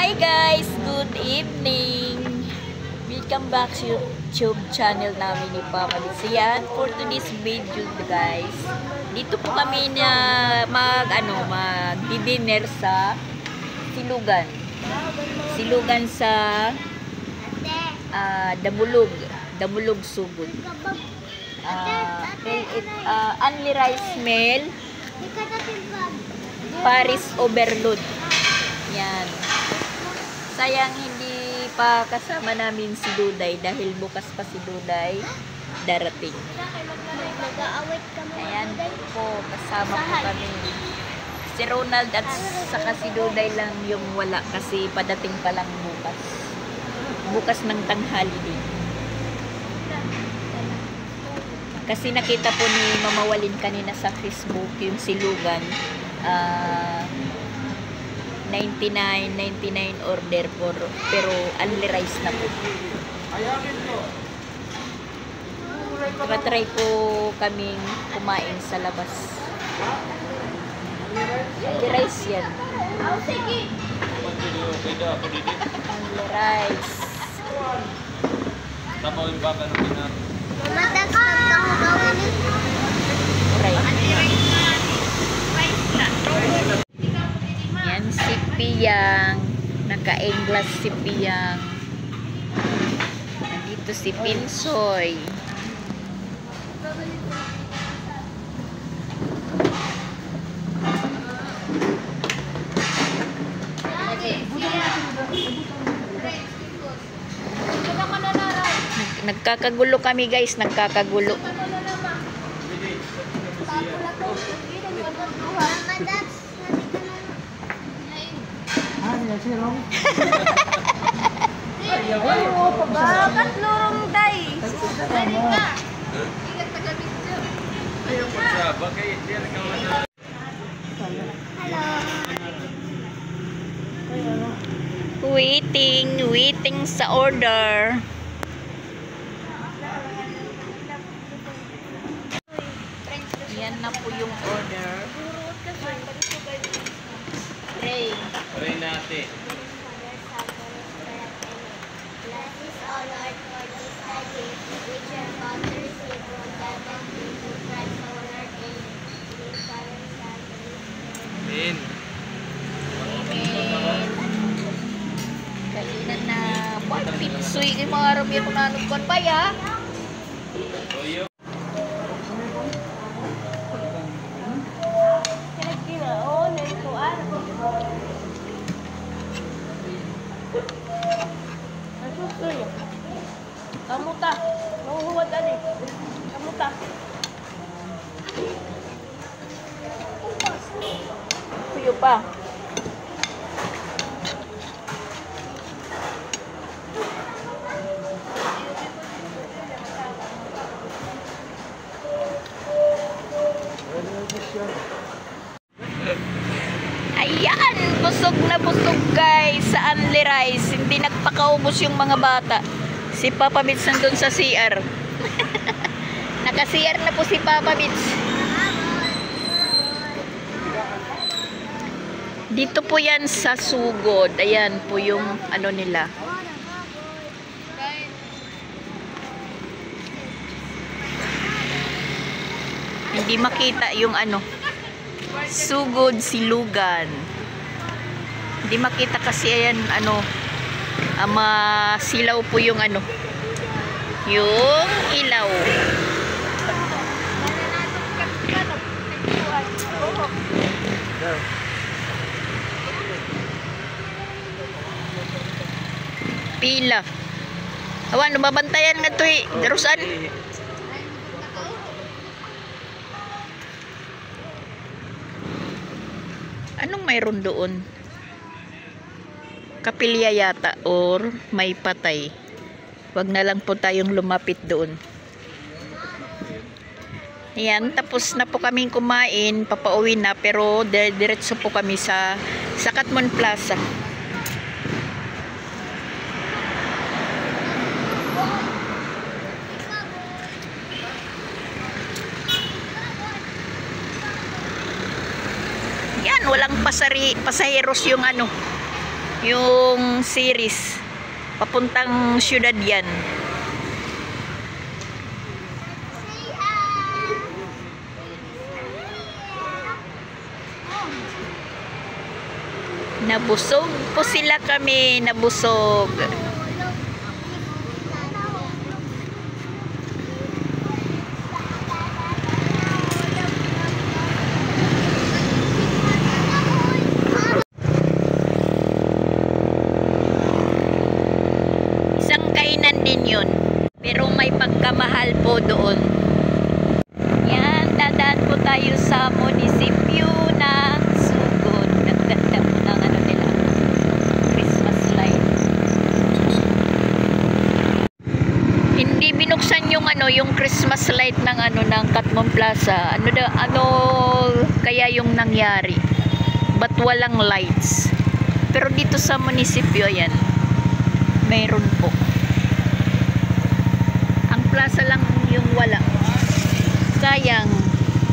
Hi guys! Good evening! Welcome back to YouTube channel namin ni Papa Lisian. For today's video guys, dito po kami na mag-dinner sa Silugan. Silugan sa Damulog Sugod. Only rice meal, Paris overload. Yan. Sayang hindi pa kasama namin si Duday dahil bukas pa si Duday darating. Ayan po, kasama po kami. Si Ronald at saka si Duday lang yung wala kasi padating pa lang bukas. Bukas ng tanghali din. Kasi nakita po ni Mama Walin kanina sa Facebook yung Silugan. 99 order pero only rice na po. Try ko kaming kumain sa labas. Only rice yan. Only rice. Tapos yung baka nung pinar. Yan si Piyang, naka-englas si Piyang. Nandito si Pinsoy. Nagkakagulo kami guys, nagkakagulo. Bakit lorong day? Dali ka. Ingat taga-video. Ayaw po siya. Bagay, hindi na kawan. Waiting sa order. Yan na po yung order. Pray natin. Amen. Amen. Kainan na. Buwan pinsoy kay mga rami ako nanugpan pa ya. Toyo. Kamu ta. Nahuhuwad ani. Kamu ta. Puyo pa. Ayan, busog na busog guys sa only rice. Hindi nagpakaubos yung mga bata. Si Papa Bits nandun sa CR. Naka-CR na po si Papa Bits. Dito po yan sa Sugod. Ayan po yung ano nila. Hindi makita yung ano. Sugod Silugan. Hindi makita kasi ayan ano. Masilaw po yung ano. Yung ilaw. Pila. Awan, lumabantayan nga ito eh. Darusan. Anong mayroon doon? Kapilya yata or may patay. Wag na lang po tayong lumapit doon. Ayan, tapos na po kaming kumain. Papauwi na pero diretso po kami sa Katmon Plaza. Yan, walang pasaheros yung ano. Yung series. Papuntang syudad yan. Nabusog po sila kami, nabusog. Isang kainan din yun, pero may pagkamahal po doon. Yan, dadaan po tayo sa munisipyo ng Sugod. Nagganda po ng ano nila, Christmas light. Hindi binuksan yung ano, yung Christmas light ng ano ng Catmon Plaza. Ano kaya yung nangyari? Ba't walang lights? Pero dito sa munisipyo yan, mayroon po. Ang plaza lang yung wala. Sayang.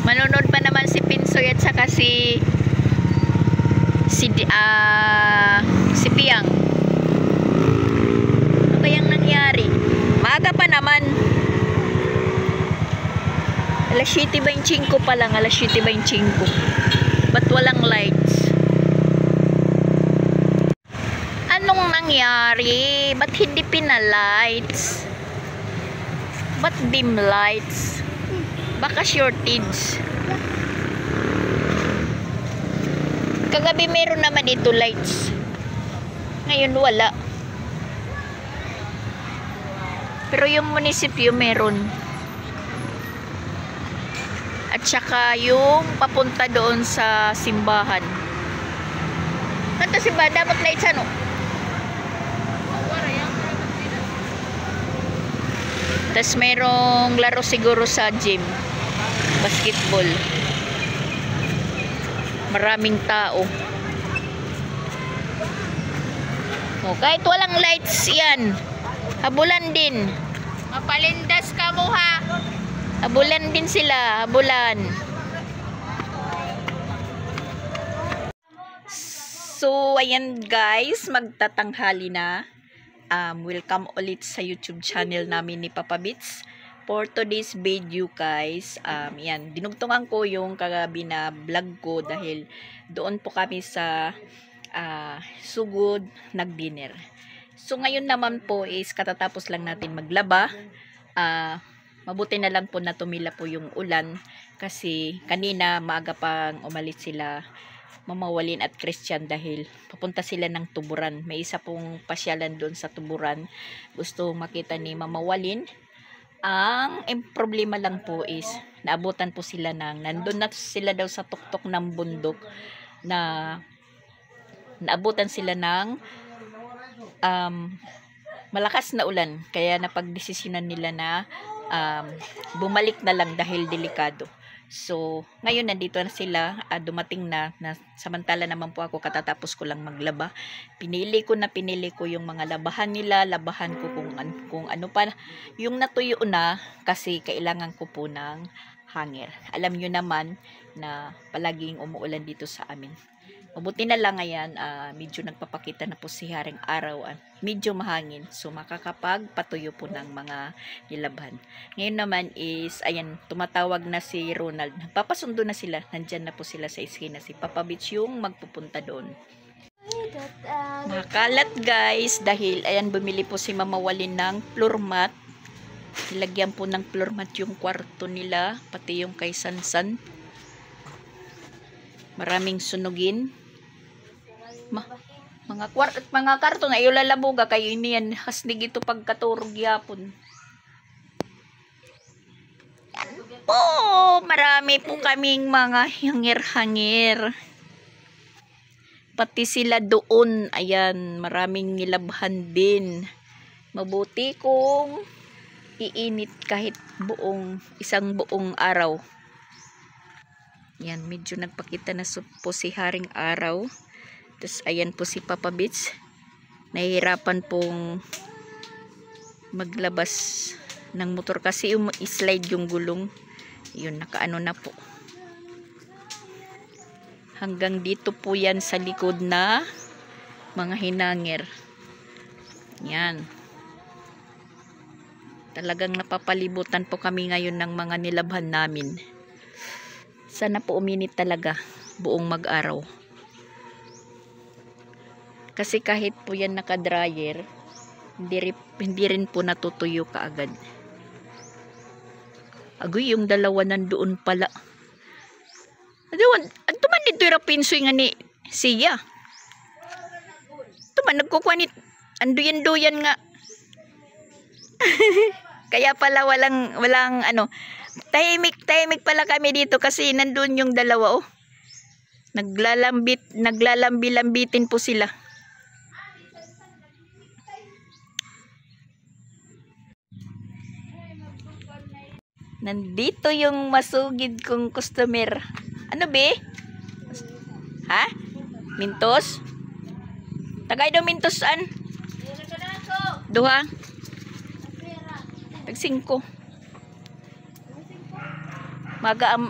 Manonood pa naman si Pinsoy at saka si Piang. Ano kayang nangyari? Maaga pa naman. Alas 7:25 pa lang. Alas 7:25. Ba't walang lights? Anong nangyari? Ba't hindi pinalights? Ba't dim lights? Baka shortage. Kagabi meron naman ito lights. Ngayon wala. Pero yung munisipyo meron. At saka yung papunta doon sa simbahan. Kanta simbahan, dapat lights ano? Tapos merong laro siguro sa gym. Basketball. Maraming tao. Oh, kahit walang lights yan. Habulan din. Mapalindas ka mo ha. Habulan din sila. Habulan. So, ayan guys. Magtatanghali na. Welcome ulit sa YouTube channel namin ni Papa Beats. For today's video guys, yan, dinugtungan ko yung kagabi na vlog ko dahil doon po kami sa Sugod nag-dinner. So ngayon naman po is katatapos lang natin maglaba. Mabuti na lang po na tumila po yung ulan kasi kanina maaga pang umalis sila Mama Walin at Christian dahil papunta sila ng Tuburan. May isa pong pasyalan doon sa Tuburan. Gusto makita ni Mama Walin. Ang problema lang po is naabutan po sila nandun na sila daw sa tuktok ng bundok na naabutan sila ng malakas na ulan. Kaya napagdesisyonan nila na bumalik na lang dahil delikado. So, ngayon nandito na sila, dumating na samantala naman po ako katatapos ko lang maglaba. Pinili ko yung mga labahan nila, labahan ko kung ano pa, yung natuyo na kasi kailangan ko po ng hanger. Alam nyo naman na palaging umuulan dito sa amin. Mabuti na lang ngayon, medyo nagpapakita na po si Haring Araw, medyo mahangin, so makakapagpatuyo po ng mga nilabhan. Ngayon naman is, ayan, tumatawag na si Ronald. Papasundo na sila, nandyan na po sila sa eskina. Si Papa Beach yung magpupunta doon. Makalat guys, dahil ayan, bumili po si Mama Walin ng floor mat. Nilagyan po ng floor mat yung kwarto nila, pati yung kay Sansan. Maraming sunugin. Mga karton ayo lalabuga kayo niyan hasnig ito pagkaturog yapon. Yan po, marami po kaming mga hangir-hangir. Pati sila doon, ayan, maraming nilabhan din. Mabuti kung iinit kahit isang buong araw. Yan, medyo nagpakita na po si Haring Araw. Tapos, ayan po si Papa Beats. Nahihirapan pong maglabas ng motor kasi slide yung gulong. Yun, nakaano na po. Hanggang dito po yan sa likod na mga hinangir. Yan. Talagang napapalibutan po kami ngayon ng mga nilabhan namin. Sana po uminit talaga buong mag-araw. Kasi kahit po yan naka-dryer, hindi rin po natutuyo kaagad. Agoy, yung dalawa nandoon pala. Ito man dito yung pinsoy nga ni siya. Ito man, nagkukuha ni anduyan-duyan nga. Kaya pala walang ano, tahimik pala kami dito kasi nandun yung dalawa, oh. Naglalambi-lambitin po sila. Nandito yung masugid kong customer. Ano be? Ha? Mintos? Tagay daw mintos an? Duha? Tag-5.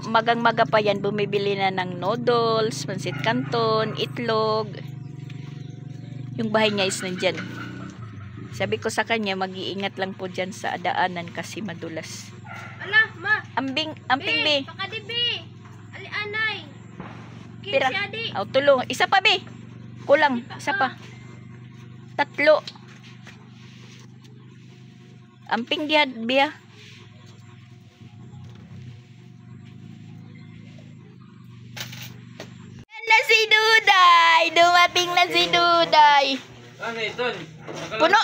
Magang-maga pa yan, bumibili na ng noodles, pansit canton, itlog. Yung bahay niya is nandyan. Sabi ko sa kanya, mag-iingat lang po dyan sa daanan kasi madulas. Ala, ma. Amping be. Pakadi be. Ali anay. Pira. Kinsi adi. Aw, tulong. Isa pa be. Kulang. Isa pa. 3. Amping diha biya. Na si Duday. Dumating na si Duday. Ano ito? Puno.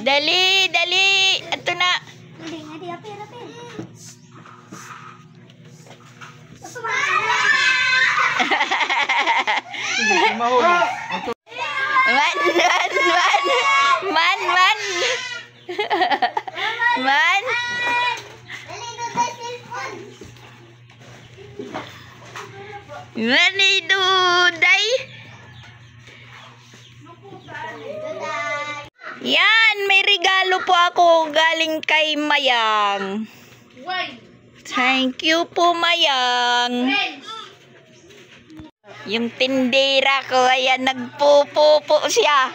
Dali. Ito na. Adi, apir. Man. Mani Duday. Yan, may regalo po ako galing kay Mayang. Why? Thank you po, Mayang. Yung tindera ko, ayan, nagpupupo siya.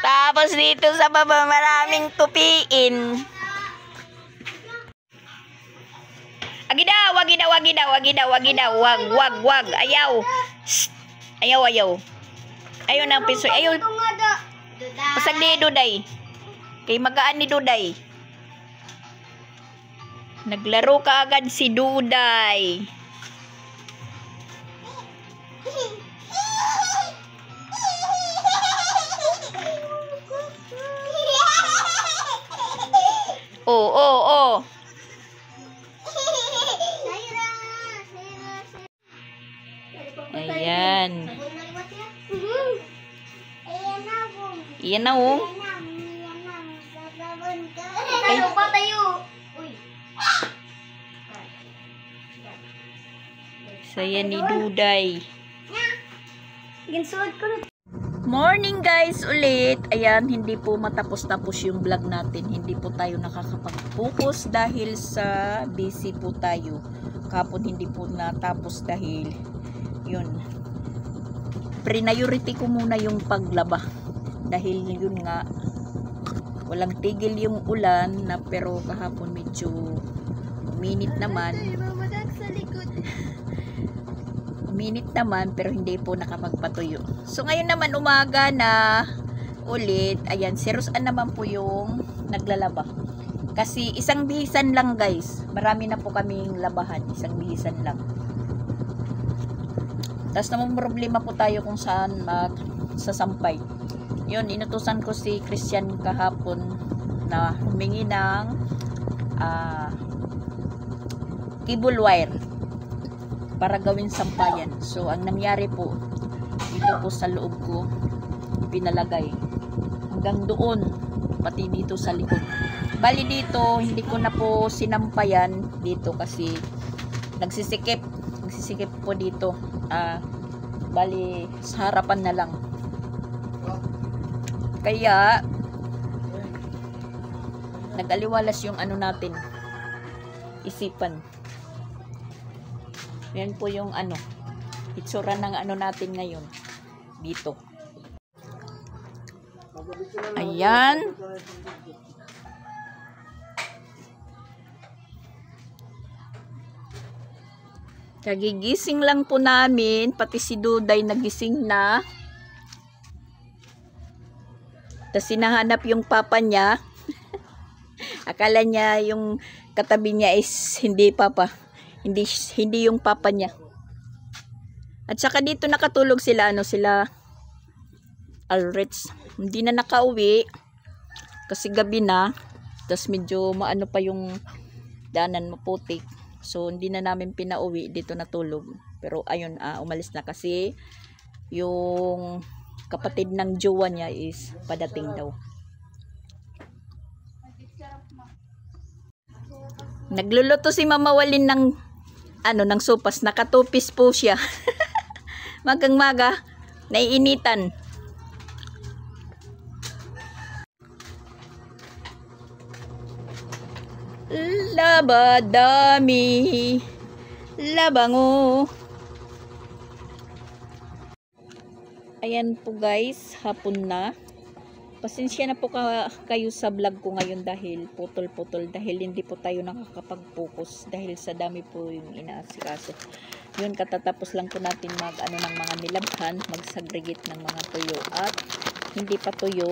Tapos dito sa baba, maraming tupiin. Wag. Ayaw. Shh. Ayaw. Ayaw ng piso. Ayaw. Pasag ni Duday. Kay magaan ni Duday. Naglaro ka agad si Duday. Oh. Ayan. Iyan na, oh. Tayo. Saya ni Duday. Ginsuot ko na. Morning guys ulit. Ayan, hindi po matapos-tapos yung vlog natin. Hindi po tayo nakakapag-focus dahil sa busy po tayo. Kapon hindi po natapos dahil yun. Priority ko muna yung paglaba. Dahil yun nga, walang tigil yung ulan na pero kahapon medyo minit naman. Sa likod. Minute naman pero hindi po nakapagpatuyo. So ngayon naman umaga na ulit. Ayan, si Rosan naman po yung naglalaba. Kasi isang bihisan lang guys. Marami na po kaming labahan. Isang bihisan lang. Tapos namang problema po tayo kung saan magsasampay. Yun, inutusan ko si Christian kahapon na humingi ng cable wire para gawin sampayan. So, ang nangyari po, dito po sa loob ko, pinalagay. Hanggang doon, pati dito sa likod. Bali dito, hindi ko na po sinampayan dito kasi nagsisikip po dito. Bali, sa harapan na lang. Kaya, nag-aliwalas yung ano natin, isipan. Yan po yung ano, itsura ng ano natin ngayon dito. Ayan. Kagigising lang po namin, pati si Duday nagising na. Tapos sinahanap yung papa niya. Akala niya yung katabi niya is hindi papa. Hindi yung papa niya. At saka dito nakatulog sila, sila Alreds. Hindi na nakauwi kasi gabi na. Tapos medyo maano pa yung daanan, maputik. So hindi na namin pinauwi, dito natulog. Pero ayun, umalis na kasi yung kapatid ng jowa niya is padating daw. Nagluluto si Mama Walin ng ng sopas, nakatupis po siya. Magang-maga, naiinitan. Labadami, labango. Ayan po guys, hapon na. Pasensya na po kayo sa vlog ko ngayon dahil putol-putol, dahil hindi po tayo nakakapag-focus dahil sa dami po yung inaasikaso. Yun, katatapos lang po natin ng mga nilabhan, mag-segregate ng mga tuyo at hindi pa tuyo.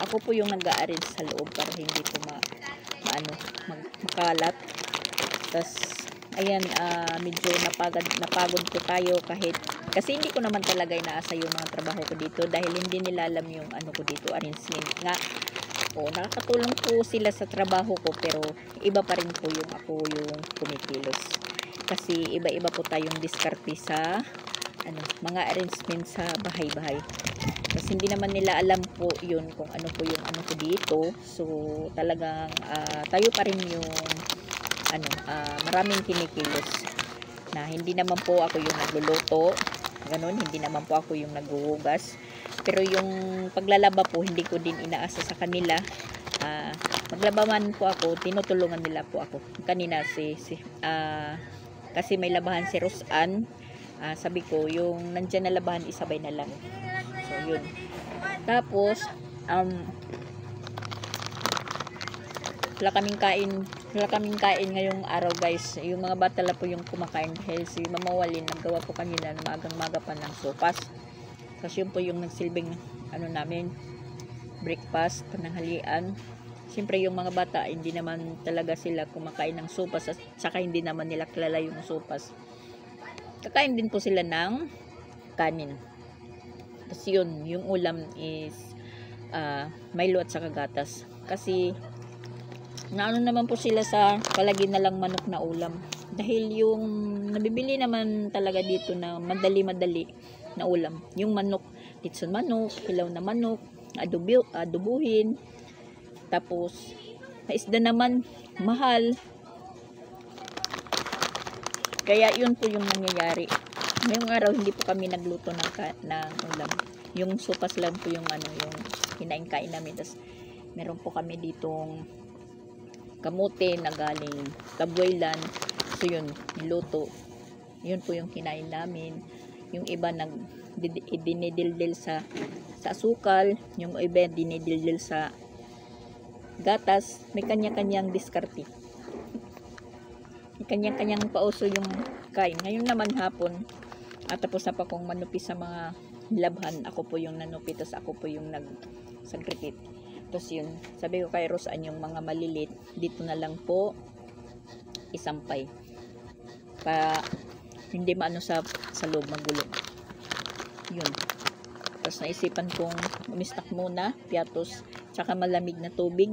Ako po yung nag-a-arrange sa loob para hindi po makalat. Tas ayan, medyo napagod po tayo kasi hindi ko naman talaga inaasa yung mga trabaho ko dito dahil hindi nila alam yung ko dito, arrangement nga. Nakakatulong po sila sa trabaho ko pero iba pa rin po yung ako yung kumikilos. Kasi iba-iba po tayong diskarte sa mga arrangement sa bahay-bahay. Kasi hindi naman nila alam po yun kung ano po yung ko dito. So talagang tayo pa rin yung maraming kinikilos. Na hindi naman po ako yung nagluluto. Ganun, hindi naman po ako yung naghuhugas. Pero yung paglalaba po, hindi ko din inaasa sa kanila. Maglaba man po ako, tinutulungan nila po ako. Kanina kasi may labahan si Rosan. Sabi ko, yung nandyan na labahan, isabay na lang. So, yun. Tapos, wala kaming kain ngayong araw guys. Yung mga bata lang po yung kumakain dahil si Mama Walin naggawa po kanina na magang-maga pa ng sopas. Kasi yun po yung nagsilbing namin, breakfast, pananghalian. Siyempre yung mga bata hindi naman talaga sila kumakain ng sopas at saka hindi naman nila kilala yung sopas. Kakain din po sila ng kanin. Tapos yun, yung ulam is Milo at saka gatas. Kasi naman po sila sa palagi na lang manok na ulam. Dahil yung nabibili naman talaga dito na madali-madali na ulam. Yung manok, litson manok, hilaw na manok, adubuhin. Tapos, isda naman, mahal. Kaya yun po yung nangyayari. Ngayong araw, hindi po kami nagluto ng ulam. Yung sopas lang po yung yung kinain-kain namin. Tapos, meron po kami ditong kamote na galing Kabuaylan. So yun, niluto. Yun po yung kinain namin. Yung iba dinidildil sa asukal, yung iba dinidildil sa gatas. May kanya-kanyang diskarte. May kanya-kanyang pauso yung kain. Ngayon naman hapon, tapos na pa kong manupi sa mga labhan. Ako po yung nanupi, tapos ako po yung nag-segregate. Tapos yun, sabi ko kay Rosan yung mga malilit, dito na lang po isampay. Para hindi maano sa loob magulo. Yun. Tapos naisipan kong umistak muna, piatos, tsaka malamig na tubig.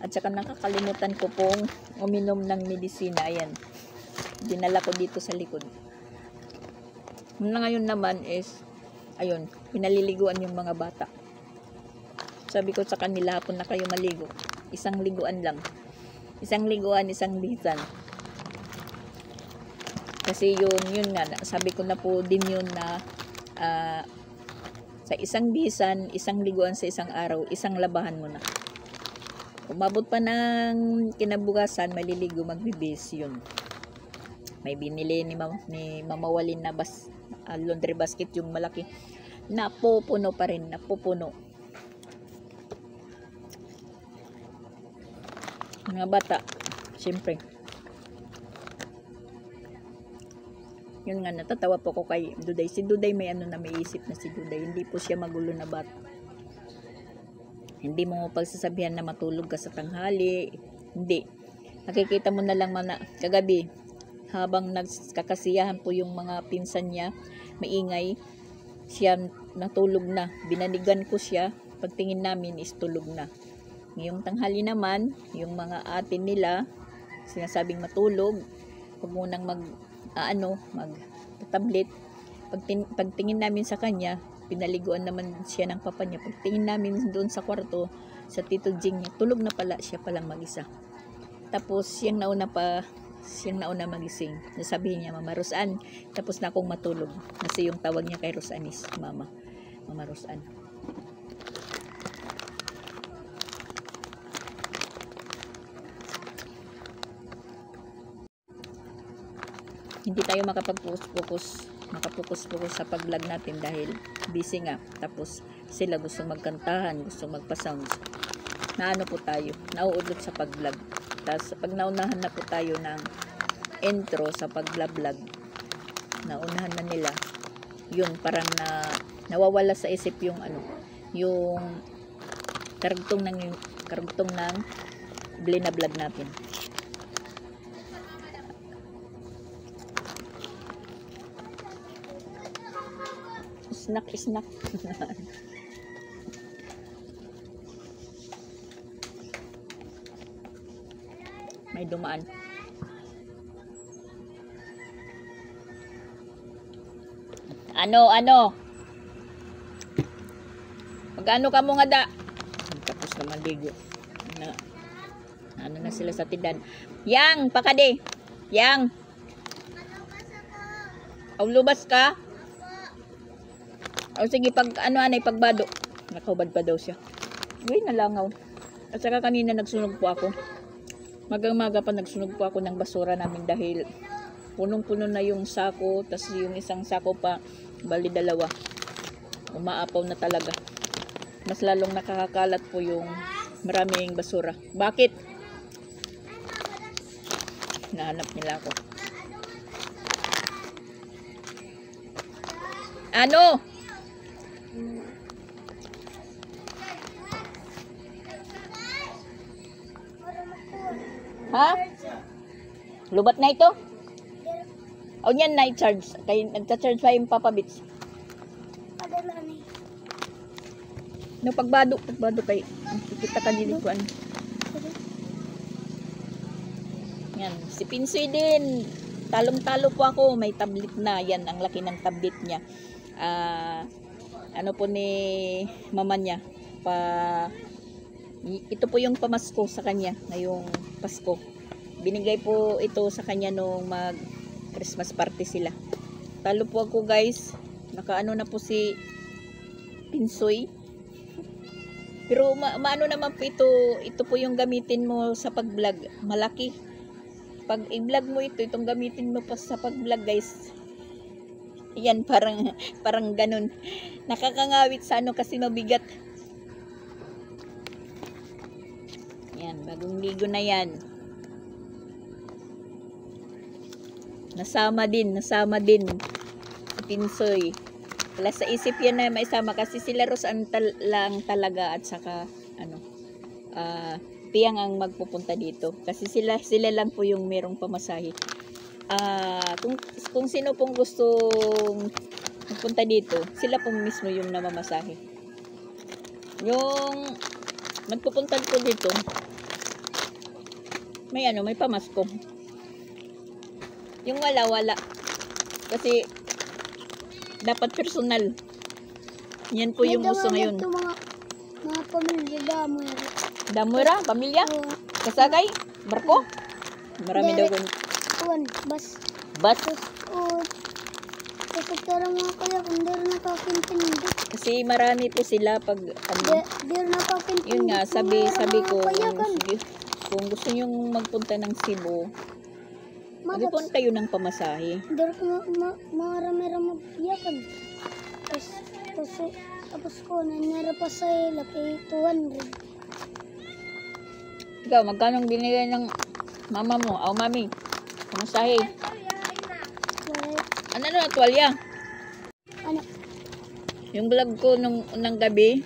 At saka nakakalimutan ko pong uminom ng medisina. Ayan. Dinala ko dito sa likod. Ngayon naman is, ayun, pinaliliguan yung mga bata. Sabi ko sa kanila, hapon na kayo maligo. Isang liguan lang. Isang liguan, isang bisan. Kasi yun nga, sabi ko na po din yun na sa isang bisan, isang liguan sa isang araw, isang labahan mo na. Umabot pa ng kinabukasan, maliligo, magbibis yun. May binili ni Mama Walin na laundry basket yung malaki. Napupuno pa rin, napupuno. Mga bata, siyempre. Yun nga, natatawa po ko kay Duday. Si Duday may may isip na si Duday. Hindi po siya magulo na bata. Hindi mo pagsasabihan na matulog ka sa tanghali. Hindi. Nakikita mo na lang kagabi, habang nagkakasiyahan po yung mga pinsan niya, maingay, siya natulog na. Binanigan ko siya. Pagtingin namin is tulog na. Ngayong tanghali naman, yung mga atin nila, sinasabing matulog, huwag munang mag-tablet. Pagtingin namin sa kanya, pinaliguan naman siya ng papa niya. Pagtingin namin doon sa kwarto, sa Tito Jing niya, tulog na pala, siya palang mag-isa. Tapos, siyang nauna magising. Nasabihin niya, Mama Rosan, tapos na akong matulog. Kasi yung tawag niya kay Rosan is Mama Rosan. Hindi tayo makapokus sa pag-vlog natin dahil busy nga. Tapos sila gusto magkantahan, gusto magpa-sounds. Po tayo, nauudlot sa pag-vlog. Tapos pag naunahan na po tayo ng intro sa pag-vlog, naunahan na nila, yun parang nawawala sa isip yung yung karugtong ng blina-vlog natin. Snack. May dumaan. Ano? Magano ka mo nga da? Tapos na maligo. Na sila sa tidan. Yang, pakade. Yang. Aw lubas ka? O sige, pagbado. Nakahubad pa daw siya. Uy, nalangaw. At saka kanina nagsunog po ako. Magang-maga pa nagsunog po ako ng basura namin dahil punong-puno na yung sako. Tas yung isang sako pa, bali dalawa. Umaapaw na talaga. Mas lalong nakakakalat po yung maraming basura. Bakit? Nahanap nila ako. Ano? Ha? Lubat na ito? O yan na i-charge. Kaya nagcha-charge pa yung Papa Bits. No, pagbado kay kita ka nilikuan. Yan, si Pinsoy din. Talong-talo po ako, may tablet na. Yan, ang laki ng tablet niya. Ano po ni mama niya ito po yung pamasko sa kanya ngayong Pasko. Binigay po ito sa kanya nung mag Christmas party sila. Talo po ako guys. Nakaano na po si Pinsoy. Pero maano naman po ito po yung gamitin mo sa pag-vlog. Malaki. Pag i-vlog mo itong gamitin mo pa sa pag-vlog guys. Yan, parang ganun. Nakakangawit sa kasi mabigat. Yan, bagong ligo na yan. Nasama din si Pinsoy. Wala sa isip yan na maisama kasi sila Rosan lang talaga at saka Piyang ang magpupunta dito. Kasi sila lang po yung merong pamasahe. Kung sino pong gustong magpunta dito, sila po mismo yung namamasahe. Yung magpupunta po dito, may pamasko. Yung wala. Kasi dapat personal. Yan po yung gusto ngayon. Mga pamilya Damura, pamilya? Kasakay? Barko? Marami daw kung bas. Kasi parang mga kaya kung di rin nakakintindi. Kasi marami po sila pag Di rin nakakintindi. yun nga, sabi ko kung gusto nyong magpunta ng Cebu, Mag-ipon kayo ng pamasahe. Dari ko marami-rami yakan. Tapos ko, nangyari pa sa laki 200. Ikaw, magkano ang binigay ng mama mo? O mami, pamasahe. Wala. Ano na, tuwalya? Ano? Yung vlog ko nung unang gabi,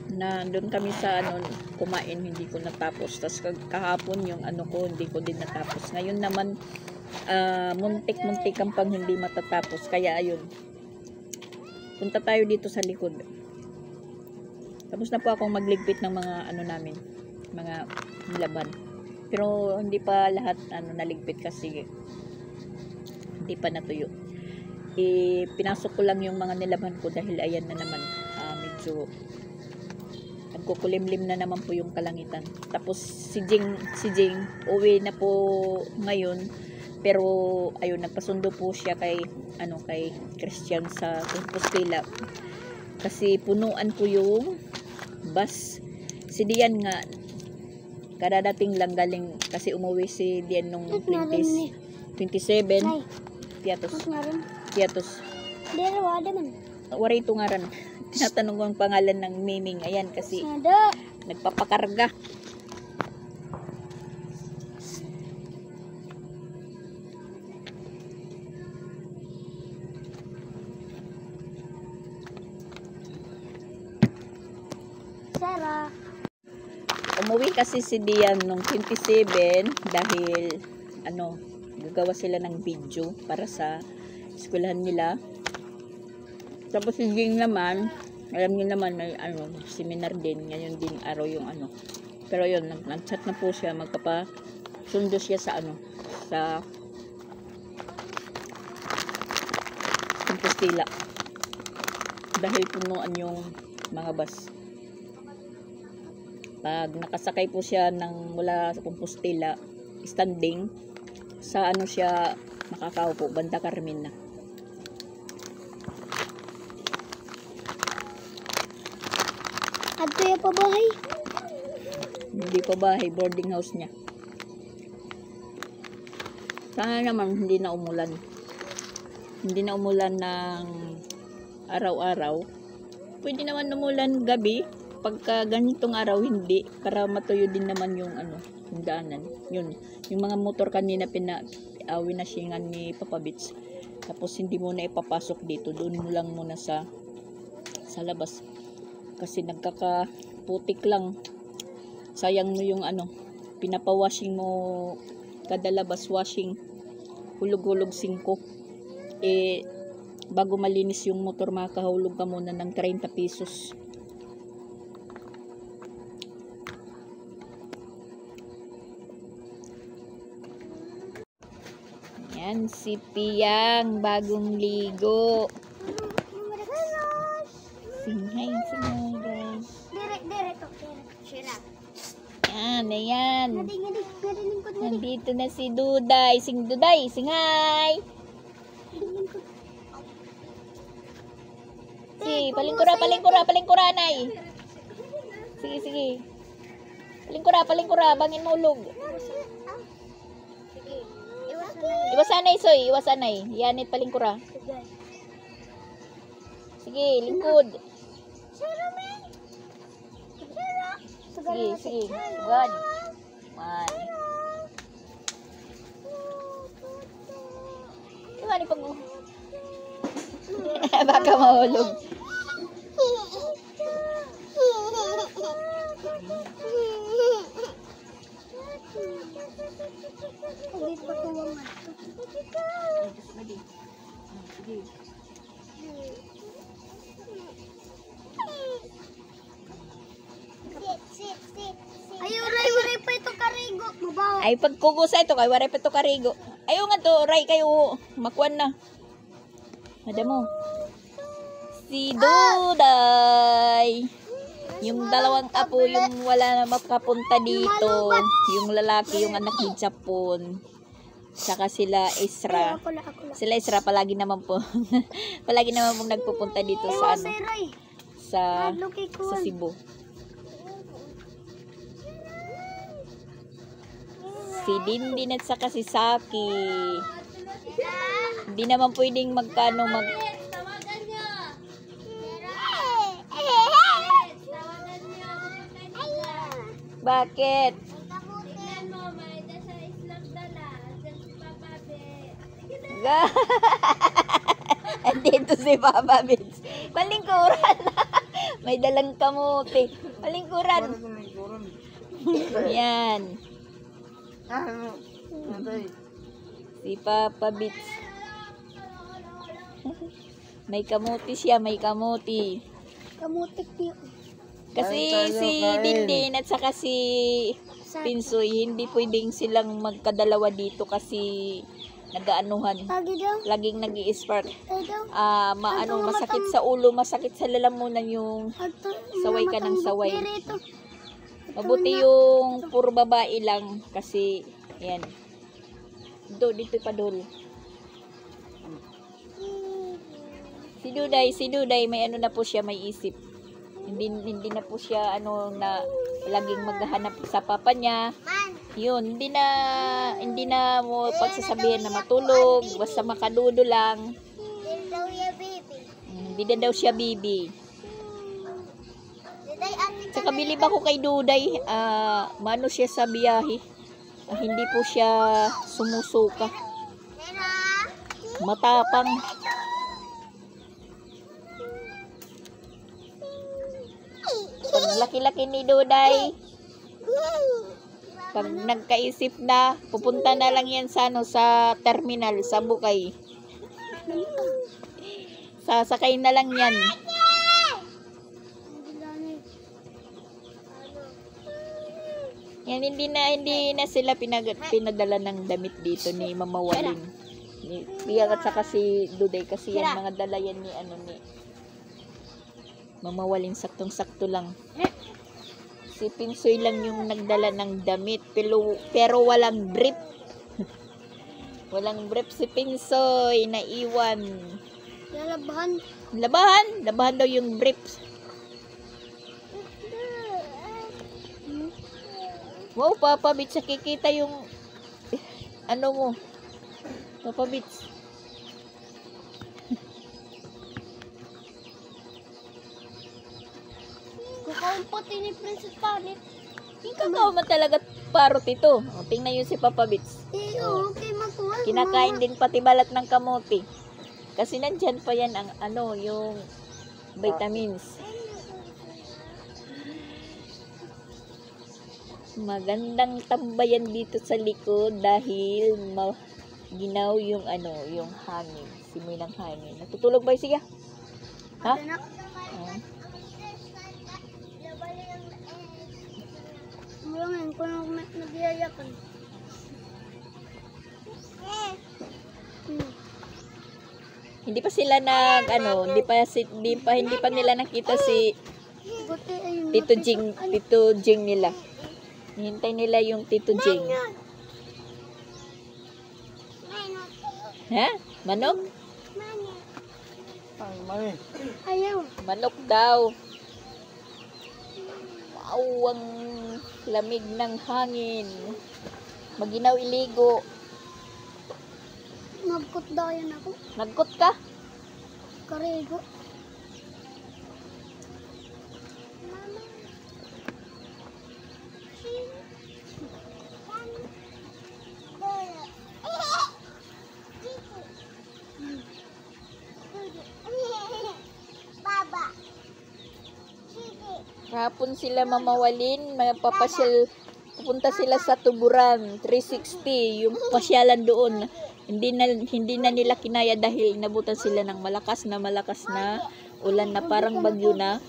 na doon kami sa kumain, hindi ko natapos. Tapos kahapon yung ko, hindi ko din natapos. Ngayon naman, muntik-muntik ang pang hindi matatapos. Kaya ayun, punta tayo dito sa likod. Tapos na po akong magligpit ng mga namin, mga laban. Pero hindi pa lahat naligpit kasi hindi pa natuyo. Pinasok ko lang yung mga nilaban ko dahil ayan na naman, medyo nagkukulimlim na naman po yung kalangitan. Tapos si Jing uwi na po ngayon, pero ayun, nagpasundo po siya kay Christian sa Compostela kasi punuan po yung bus. Si Dian nga kadadating lang galing kasi umuwi si Dian nung 27 Tiatos. Dero ada man. Waray ito nga rin. Tinatanong ko ang pangalan ng Miming. Ayan, kasi Ada. nagpapakarga. Sarah. Umuwi kasi si Dian nung 27 dahil gagawa sila ng video para sa eskwelahan nila. Tapos si Jing naman, alam niyo naman may seminar din, ngayon din araw yung Pero yun, nag-chat na po siya, magpapasundo siya sa sa Compostela. Dahil punuan yung mga bus. Pag nakasakay po siya mula sa Compostela, standing, sa siya makakaupo, Banda Carmen na. At kaya pa bahay? Hindi pa bahay, boarding house niya. Sana naman hindi na umulan. Hindi na umulan ng araw-araw. Pwede naman umulan gabi. Pagka ganitong araw, hindi. Para matuyo din naman yung yung daanan. Yun. Yung mga motor kanina winasingan ni Papa Bits. Tapos hindi mo na ipapasok dito. Doon mo lang muna sa labas. Kasi nagkakaputik lang. Sayang mo yung pinapawashing mo kada labas washing. Hulog-hulog 5. Bago malinis yung motor, makakahulog ka muna ng 30 pesos. Yan si Piyang, bagong ligo. Singhay guys. Dire to. Shira. Yan, ayan. Ngadi lingkod ngadi. Nandito na si Duday. Duday, singhay. Si, palingkura, nay. Sige. Palingkura, bangin mo ulog. Sige. Iwasanay, Soy, iwasanay. Yanit palingkura. Sige, lingkod. Sige. Good. Man. Iwan pag baka mahulog. Ayaw, Ray, pa ito karigo. Mabaho. Ay, pagkugusa ito, kay waray pa ito karigo. Ayaw nga to, Ray, kayo, makuan na. Madamo. Si Duday. Yung dalawang apo, yung wala na makapunta dito. Yung lalaki, yung anak ni Japon. Saka sila Isra. Ako na. Sila Isra, palagi naman po nagpupunta dito sa Ray. sa Lucky ko. Cebu. Si Dindin at saka si Saki. Hindi naman pwedeng magkano Tawagan niyo. Tawagan niyo. Bakit? Tingnan mo, may sa Islam dala. Diyan si Papa Be. Andito si Papa Bits. Palingkuran. May dalang kamote. Palingkuran. Yan. Si Papa Bits. May kamote siya, may kamote. Kamutik niyo. Kasi si Dindin at saka si Pinsoy, hindi pwedeng silang magkadalawa dito kasi nag-aanuhan. Lagi daw. Laging nag-i-spark. Tayo daw. Masakit sa ulo, masakit sa lalamunan yung saway ka ng saway. Mabuti yung puro babae lang kasi yan. Dito pa dul. Si Duday may ano na po siya, may isip. Hindi na po siya na laging maghahanap sa papa niya. Yun, hindi na mo pagsasabihan na matulog, basta makadudo lang. Hindi na daw siya baby. Tsaka bilib ako kay Duday, mano siya sa biyahe. Hindi po siya sumusuka. Matapang. Pag laki-laki ni Duday, pag nagkaisip na, pupunta na lang yan sa terminal, sa Bukay. Sasakay na lang yan. Yan, hindi na sila pinadala ng damit dito ni Mama Walin. Biyang at saka si Duday kasi yan mga dala yan ni Mama Walin, saktong-sakto lang. Si Pinsoy lang yung nagdala ng damit pero walang brief. Walang brief si Pinsoy, naiwan. Labahan daw yung brief. Wow, Papa Bits, nakikita yung ano mo. Papa Bits. Kung pati ni Princess Palit. Yung kakao man talaga parot ito. O, tingnan yun si Papa Bits. Okay, makuha. Kinakain din pati balat ng kamote. Kasi nandyan pa yan ang yung vitamins. Magandang tambayan dito sa likod dahil ginaw yung yung hangin. Simoy ng hangin. Natutulog ba yung siya? Ha? Ngayon, kung nagyayakan. Hindi pa sila hindi pa nila nakita si Tito Jing nila. Hintay nila yung Tito Jing. Ha? Manok? Ayaw. Manok daw. Wow, ang lamig ng hangin. Maginaw iligo. Nagkot daw yan ako. Nagkot ka? Karigo. Hapon sila mamawalin, magpapasyal, pupunta sila sa Tuburan, 360, yung pasyalan doon. Hindi na nila kinaya dahil nabutan sila ng malakas na ulan na parang bagyo na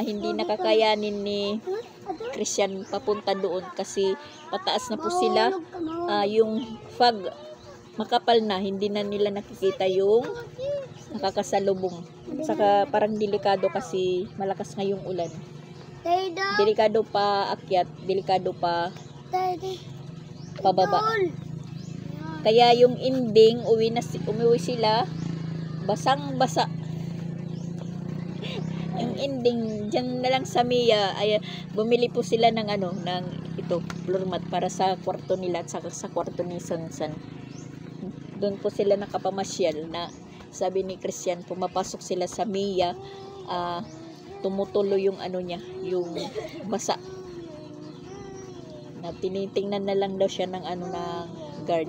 hindi nakakayanin ni Christian papunta doon kasi pataas na po sila. Yung fog makapal na, hindi na nila nakikita yung nakakasalubong. Saka parang delikado kasi malakas nga yung ulan. Delikado pa akyat, delikado pa pababa. Kaya yung ending, umuwi sila, basang-basa. Yung ending, dyan na lang sa Mia, ay bumili po sila ng dito, floor mat para sa kwarto nila at saka sa kwarto ni Sansan. Doon po sila nakapamasyal na sabi ni Christian, pumapasok sila sa Mia, tumutulo yung ano niya, yung basa. Na tinitingnan na lang daw siya ng ano ng guard.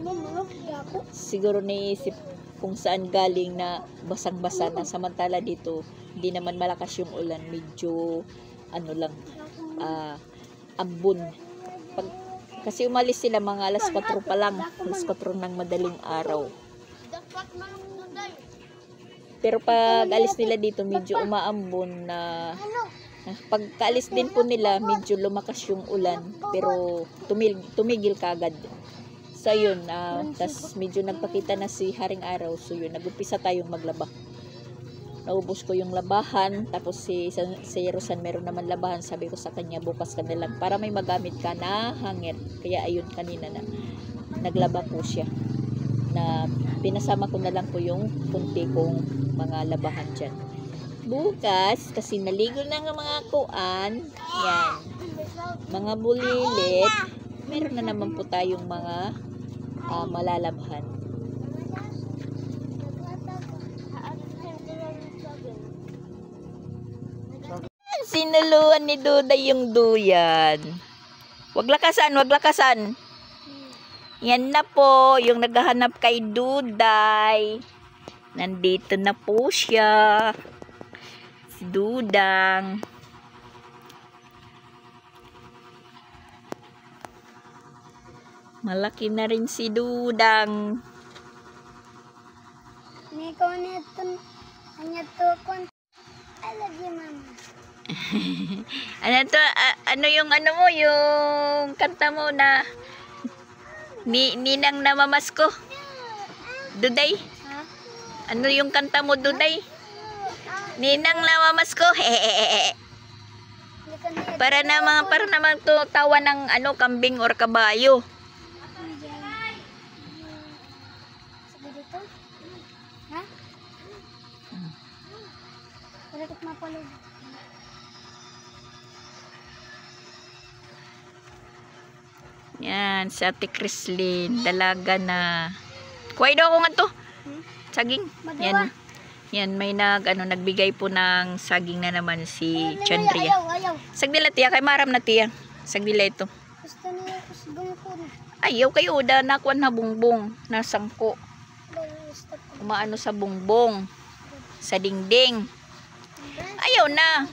Siguro naisip kung saan galing na basang-basa na, samantala dito hindi naman malakas yung ulan, medyo ano lang, ambon. Kasi umalis sila mga alas 4 pa lang, alas 4 ng madaling araw. Pero pag alis nila dito, medyo umaambon na pagkaalis din po nila, medyo lumakas yung ulan, pero tumigil kagad. So yun, tas medyo nagpakita na si Haring Araw, so yun, nag-umpisa tayong maglaba. Naubos ko yung labahan, tapos si Rosan meron naman labahan, sabi ko sa kanya, bukas ka na lang para may magamit ka na hanger. Kaya ayun, kanina na naglaba po siya, na pinasama ko na lang po yung kunti kong mga labahan dyan. Bukas, kasi naligo na ng mga kuan, yan, mga bulilit, meron na naman po tayong mga malalabhan. Sinuluan ni Duday yung duyan. Wag lakasan, wag lakasan. Yan na po, yung naghahanap kay Duday. Nandito na po siya. Si Dudang. Malaki na rin si Dudang. Niko neto, hanya to kon. I love you, mama. Ano to? Ano yung ano mo? Yung kanta mo na Ninang namamasko? Duday? Ha? Ano yung kanta mo, Duday? Ninang namamasko? Para naman to tawa ng ano, kambing or kabayo. Sige dito. Ha? Wala kat mapalog. Yan, si Ate Chrislyn, dalaga na. Kuway daw ako nga to. Saging. Yan. Yan, may nagbigay po ng saging na naman si Chandria. Ayaw. Sagdila tiya, kay maram na tiya. Sagdila ito. Gusto niya kusbong ko. Ayaw kayo, da nakuan na bungbong. Nasangko. Umaano sa bungbong. Sa dingding. Ayaw na.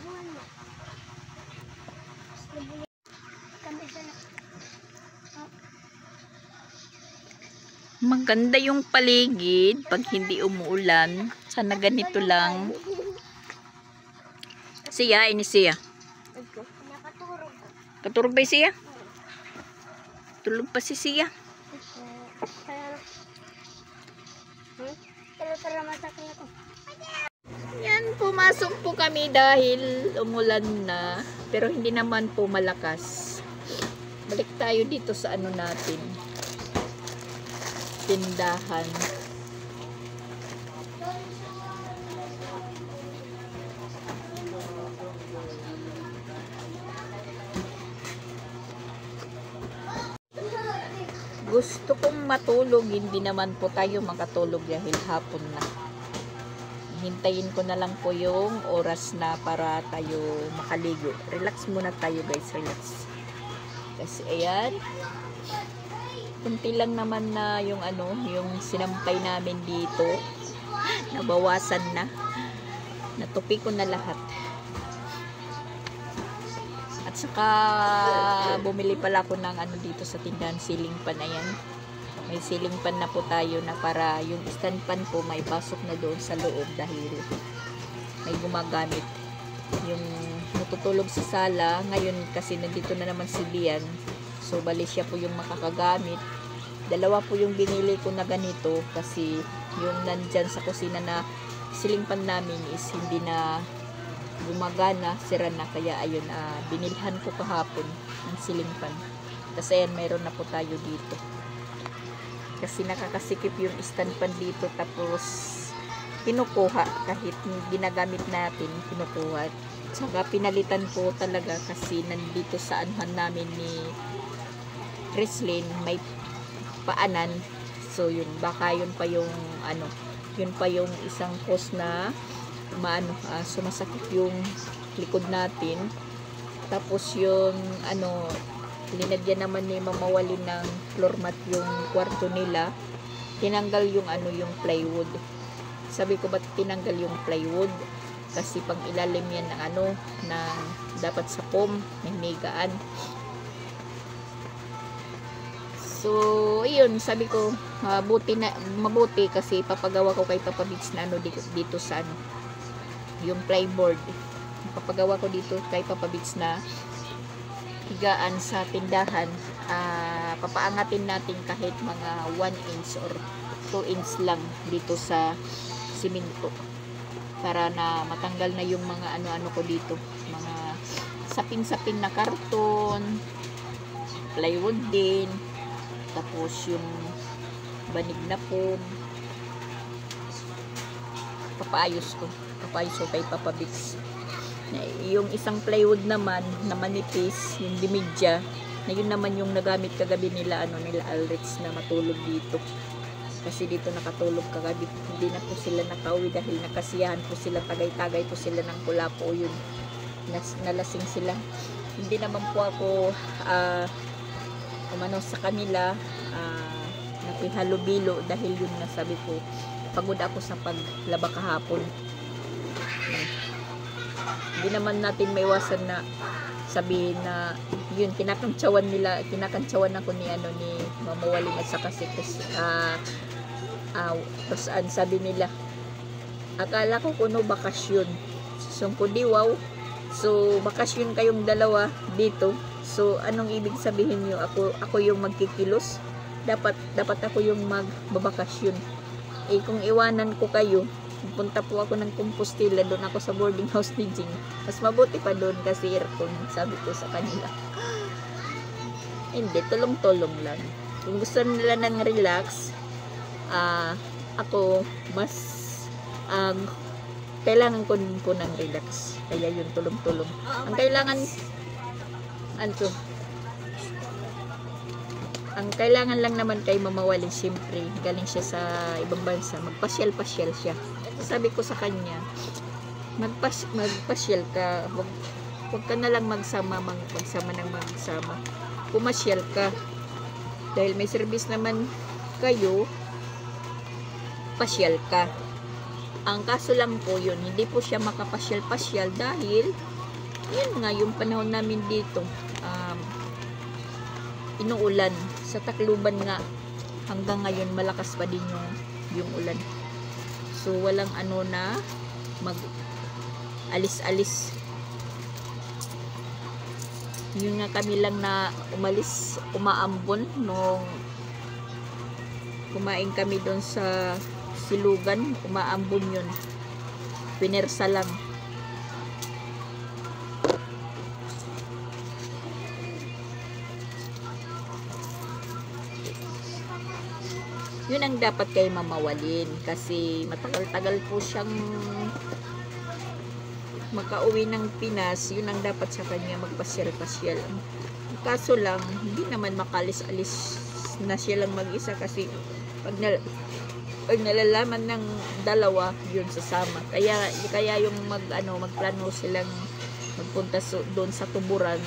Maganda yung paligid pag hindi umuulan. Sana ganito lang. Siya, ini siya. Katurog ba siya? Tulog pa si siya. Yan, pumasok po kami dahil umulan na. Pero hindi naman po malakas. Balik tayo dito sa ano natin. Tindahan. Gusto kong matulog, hindi naman po tayo makatulog dahil hapon na. Hintayin ko na lang po yung oras na para tayo makaligo. Relax muna tayo guys, relax. Kasi ayan, kunti lang naman na yung ano, yung sinampay namin dito. Nabawasan na. Natupi ko na lahat. At saka bumili pala ako ng ano dito sa tindahan, ceiling fan. Ayan. May ceiling fan na po tayo na para yung stand fan po may pasok na doon sa loob dahil may gumagamit. Yung natutulog sa sala, ngayon kasi nandito na naman si Bian. So, bali siya po yung makakagamit. Dalawa po yung binili ko na ganito kasi yung nandyan sa kusina na ceiling fan namin is hindi na gumagana, sira na. Kaya ayun, binilhan ko kahapon ng ceiling fan. Kasi ayan, mayroon na po tayo dito. Kasi nakakasikip yung stand fan dito tapos kinukuha kahit ginagamit natin, kinukuha. Saka pinalitan po talaga kasi nandito sa anuhan namin ni Kreslin, may paanan. So yun, baka yun pa yung yun pa yung isang cause na sumasakit yung likod natin. Tapos yung linagyan naman ni Mama Wali ng floor mat yung kwarto nila. Tinanggal yung yung plywood. Sabi ko, ba't tinanggal yung plywood? Kasi pang ilalim yan ng na dapat sa foam, hinigaan. So, ayun, sabi ko, mabuti kasi papagawa ko kay Papa Bits na dito sa yung plyboard. Papagawa ko dito kay Papa Bits na higaan sa tindahan. Papaangatin natin kahit mga 1 inch or 2 inch lang dito sa simento para na matanggal na yung mga ko dito, mga sapin-sapin na karton, plywood din, tapos yung banig na foam. Papaayos ko kay Papa Bits. Yung isang plywood naman na manipis, yung dimidya, na yun naman yung nagamit kagabi nila Alrits na matulog dito. Kasi dito nakatulog kagabi, hindi na po sila nakauwi dahil nakasiyahan po sila, tagay-tagay po sila ng kulapo. Yun, nalasing sila. Hindi naman po ako sa kanila nakihalubilo dahil yun nga, sabi ko, pagod ako sa paglaba kahapon. Hindi naman natin maiwasan na sabihin na yun, kinakantsawan ako ni Mama Wali at saka si Rosan. Sabi nila, akala ko kuno bakasyon, sungkudiwaw. So bakasyon kayong dalawa dito. So anong ibig sabihin niyo? Ako yung magkikilos? Dapat ako yung magbabakasyon. Kung iwanan ko kayo, punta po ako ng Compostela, doon ako sa boarding house ni Jing. Mas mabuti pa doon kasi aircon, sabi ko sa kanila. Hindi, tulong-tulong lang. Kung gusto nila ng relax, ako mas kailangan ko ng relax. Kaya yun, tulong-tulong. Ang kailangan lang naman kay Mama Wali, siyempre, galing siya sa ibang bansa, magpasyal-pasyal siya. Sabi ko sa kanya, magpasyal ka, wag ka na lang magsama ng magsama. Pumasyal ka. Dahil may service naman kayo, pasyal ka. Ang kaso lang po yun, hindi po siya makapasyal-pasyal dahil, yun nga, yung panahon namin dito, inuulan. Sa Tacloban nga, hanggang ngayon malakas pa din yung ulan. So walang na alis-alis. Yun nga, kami lang na umaambon nung kumain kami doon sa Silugan, umaambon yun. Pinersa lang. Yun ang dapat kay Mama Walin kasi matagal-tagal po siyang makauwi ng Pinas. Yun ang dapat sa kanya, magpasyal-pasyal. Kaso lang, hindi naman makalis-alis na siya lang mag-isa kasi pag nalalaman ng dalawa, yun sasama. Kaya yung magplano silang magpunta doon sa Tuburan.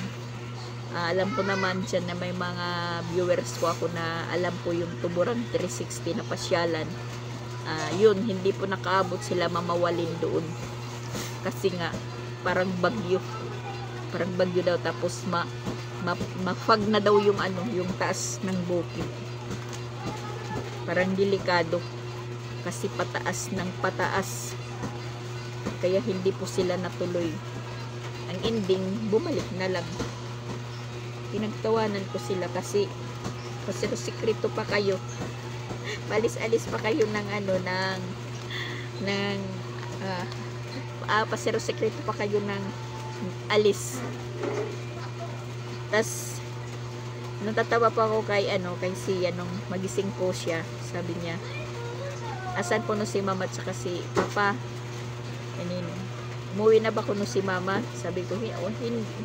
Alam ko naman dyan na may mga viewers ko ako na alam po yung Tuburan 360 na pasyalan. Yun, hindi po nakaabot sila Mama Walin doon. Kasi nga, parang bagyo daw, tapos mafag na daw yung yung taas ng bukid. Parang delikado. Kasi pataas ng pataas. Kaya hindi po sila natuloy. Ang ending, bumalik na lang. Pinagtawanan ko sila kasi sikreto pa kayo. Palis-alis pa kayo ng pasero sekreto pa kayo ng alis. Tas natatawa pa ako kay si magising po siya. Sabi niya, asan po no si Mama at saka si Papa? Umuwi na ba ko no si Mama? Sabi ko,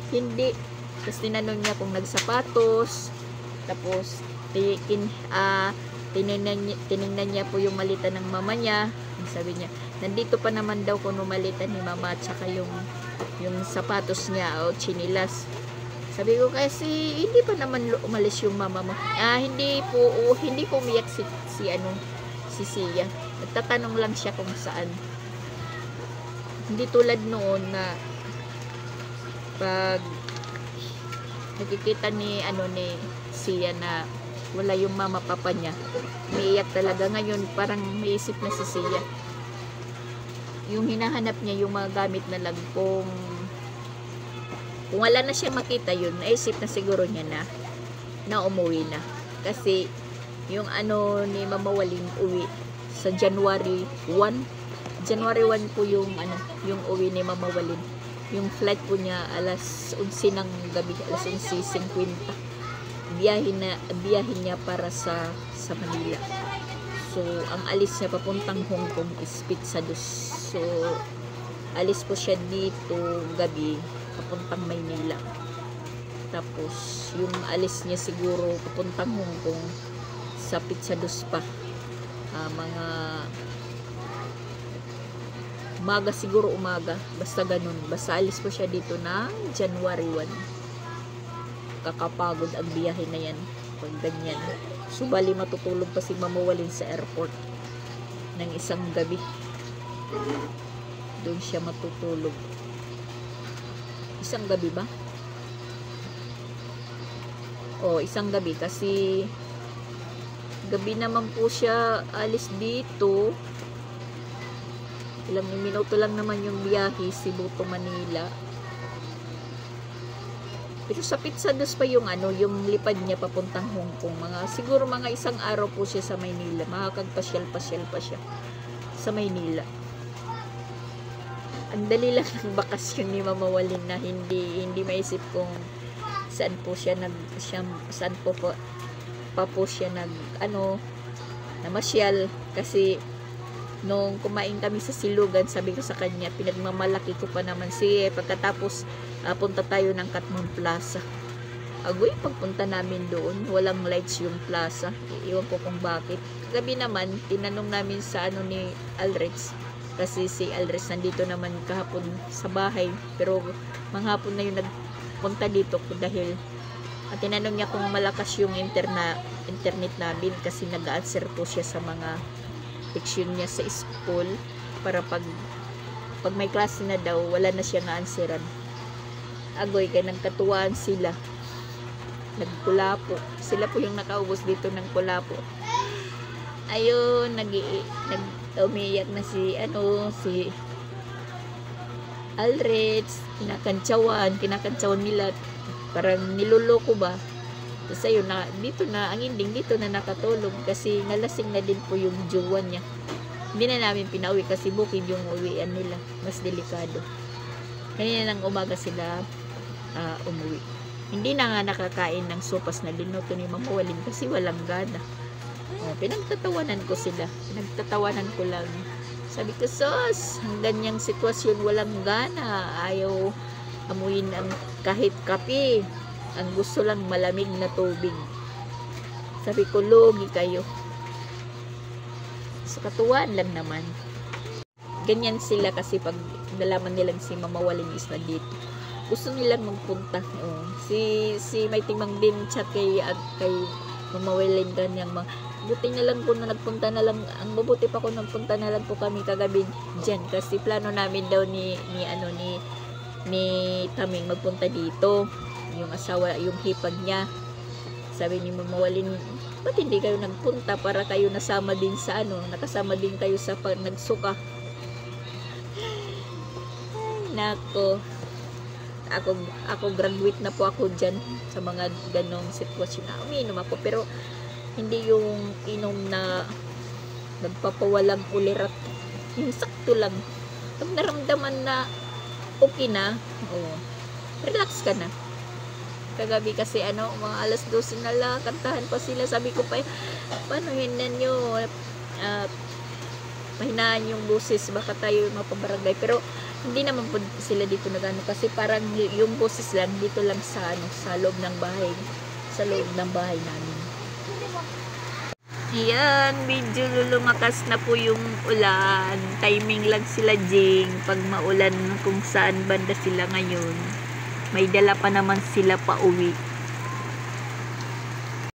hindi. Tapos tinanong niya kung nagsapatos, Tapos tiningnan niya po yung malita ng mama niya. Sabi niya, nandito pa naman daw kung malita ni mama at saka yung sapatos niya o chinilas. Sabi ko kasi hindi pa naman umalis yung mama mo. Hindi po umiyak si Sia. Nagtatanong lang siya kung saan. Hindi tulad noon na pag nakikita ni Sia na wala yung mama papa niya, umiiyak talaga. Ngayon parang maisip na si Sia, yung hinahanap niya yung mga gamit na lang. Kung wala na siya makita yun, naisip na siguro niya na umuwi na. Kasi yung ni Mama Waling uwi sa January 1 po yung uwi ni Mama Waling. Yung flight po niya alas 11 ng gabi, alas 11:50. Biyahin niya para sa Manila. So ang alis niya papuntang Hong Kong is Pitsados. So alis po siya dito gabi papuntang Maynila. Tapos yung alis niya siguro papuntang Hong Kong sa Pitsados pa. Mga umaga siguro, basta ganun. Basta alis po siya dito ng January 1. Kakapagod ang biyahe na yan pag ganyan. So bali matutulog pa si Mama Waling sa airport ng isang gabi. Doon siya matutulog. Isang gabi ba? Isang gabi kasi gabi naman po siya alis dito. Ilang minuto lang naman yung biyahe, Cebu to Manila. Pero sa Pitsados pa yung lipad niya papuntang Hong Kong. Siguro mga isang araw po siya sa Maynila. Makakagpasyal-pasyal pa siya sa Maynila. Ang dali lang ng bakasyon ni Mama Waling na hindi maisip kung saan po siya namasyal. Kasi nung kumain kami sa Silugan, sabi ko sa kanya, pinagmamalaki ko pa naman pagkatapos punta tayo ng Katmon Plaza. Agoy, pagpunta namin doon, walang lights yung plaza. Iwan ko kung bakit. Gabi naman, tinanong namin sa ni Alrex. Kasi si Alrex nandito naman kahapon sa bahay. Pero manghapon na yung nagpunta dito dahil tinanong niya kung malakas yung internet namin kasi nag-answer po siya sa mga fiction niya sa school para pag may klase na daw, wala na siya nga-answeran. Agoy, kaya nagkatuwaan sila. Nagkulapo. Sila po yung nakaubos dito ng kulapo. Ayun, umiyak na si Alreds, kinakantsawan nila, parang niloloko ba. Tapos ayun, ang ending dito na nakatulog kasi nalasing na din po yung jowa niya. Hindi na namin pinauwi kasi bukid yung uwian nila, mas delikado. Kanina ng umaga sila umuwi. Hindi na nga nakakain ng sopas na linuto ni Mama Waling kasi walang gana. Pinagtatawanan ko sila. Pinagtatawanan ko lang. Sabi ko, sos, ang ganyang sitwasyon, walang gana. Ayaw amuin ang kahit kape. Ang gusto lang malamig na tubig. Sabi ko, logi kayo. Sa katuwaan lang naman. Ganyan sila kasi pag nalaman nilang si Mama Waling is na dito. Gusto nilang magpunta. Si may timang din chat kay Mama Waling ganyang buti na lang po na nagpunta na lang. Ang mabuti pa ko nagpunta na lang po kami kagabi dyan kasi plano namin daw ni Taming magpunta dito. Yung asawa, yung hipag niya. Sabi ni Mama Waling, ba't hindi kayo nagpunta para kayo nasama din sa nakasama din kayo sa nagsuka. Ay, nako. Ako graduate na po ako dyan sa mga ganong sitwasyon. Umiinom ako pero hindi yung inom na nagpapawalang ulirat. Yung sakto lang. Pag naramdaman na okay na, relax ka na. Kagabi kasi mga alas 12 na lang, kantahan pa sila. Sabi ko pa, paano hinan nyo? Mahinaan yung boses, baka tayo mapabarangay. Pero hindi naman po sila dito nagano kasi parang yung boses lang dito lang sa loob ng bahay. sa loob ng bahay namin. Ayan, medyo lumakas na po yung ulan. Timing lang sila, Jing. Pag maulan kung saan banda sila ngayon. May dala pa naman sila pa uwi.